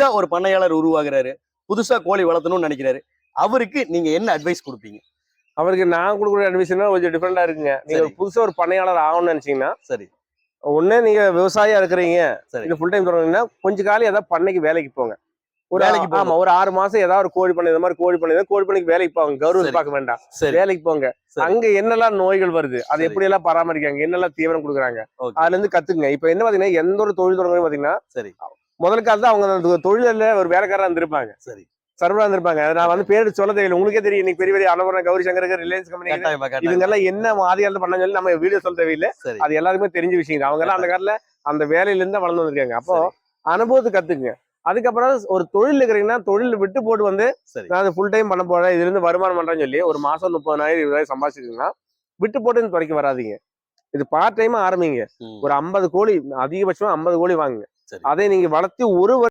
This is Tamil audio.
புதிதா ஒரு பண்ணையாளர் உருவாகுறாரு, புதுசா கோழி வளர்த்தணும்னு நினைக்கிறாரு, அவருக்கு நீங்க என்ன அட்வைஸ் கொடுப்பீங்க? அவருக்கு நான் கொடுக்குற அட்வைஸ்னா கொஞ்சம் டிஃப்ரெண்டா இருக்குங்க. நீங்க புதுசா ஒரு பண்ணையாளர் ஆகணும்னு நினைச்சீங்கன்னா, சரி, ஒண்ணு நீங்க விவசாயியா இருக்கிறீங்க, சரி. இது ஃபுல் டைம் தொடங்குனீங்கன்னா கொஞ்ச காலம் ஏதாவது பண்ணைக்கு வேலைக்கு போங்க. வேலைக்கு ஆமா போகணும். ஒரு 6 மாசம் ஏதாவது ஒரு கோழி பண்ணை, இந்த மாதிரி கோழி பண்ணைக்கு வேலைக்கு போங்க. கவர்மெண்ட் பார்க்க வேண்டாம், சரி, வேலைக்கு போங்க. சரி. அங்க என்னெல்லாம் நோய்கள் வருது, அதை சரி. எப்படி எல்லாம் பராமரிக்காங்க, என்னெல்லாம் தீவனம் கொடுக்குறாங்க, ஓகே. அதுல இருந்து கத்துக்குங்க. இப்ப என்ன பாத்தீங்கன்னா, எந்த ஒரு தொழில் தொடங்குறது பாத்தீங்கன்னா, சரி, முதல் காலத்துல அவங்க அந்த தொழில ஒரு வேலைக்காரா இருந்திருப்பாங்க, சரி. சர்வரா இருந்திருப்பாங்க. நான் வந்து பேரு சொல்ல தெரியல, உங்களுக்கே தெரியும். இன்னைக்கு பெரிய பெரிய அன்னபூர்ணா, கௌரி சங்கர், ரிலையன்ஸ் கம்பெனி, கட்டாயமா, இவங்க கட்டாயமா. எல்லாம் என்ன ஆதி காலத்துல பண்ணாங்கன்னு சொல்லி நம்ம வீடியோ சொல்ல தேவையில்லை. சரி, அது எல்லாருக்குமே தெரிஞ்ச விஷயம். அவங்க எல்லாம் அந்த காலத்துல அந்த வேலையில இருந்து வளர்ந்து வந்திருக்காங்க. அப்போ சரி, அனுபவத்தை கத்துக்குங்க. அதுக்கப்புறம் ஒரு தொழில் இருக்கிறீங்கன்னா, தொழில் விட்டு போட்டு வந்து சரி. நான் அதை ஃபுல் டைம் பண்ண போறேன், இதுல இருந்து வருமானம் பண்றேன்னு சொல்லி ஒரு மாசம் 30,000 20,000 சம்பாதிச்சிருக்கீங்கன்னா, விட்டு போட்டு இந்த துறைக்கு வராதீங்க. இது பார்ட் டைமா ஆரம்பிங்க. ம். ஒரு 50 கோழி, அதிகபட்சமா 50 கோழி வாங்குங்க. சரி. அதை நீங்க வளர்த்து ஒரு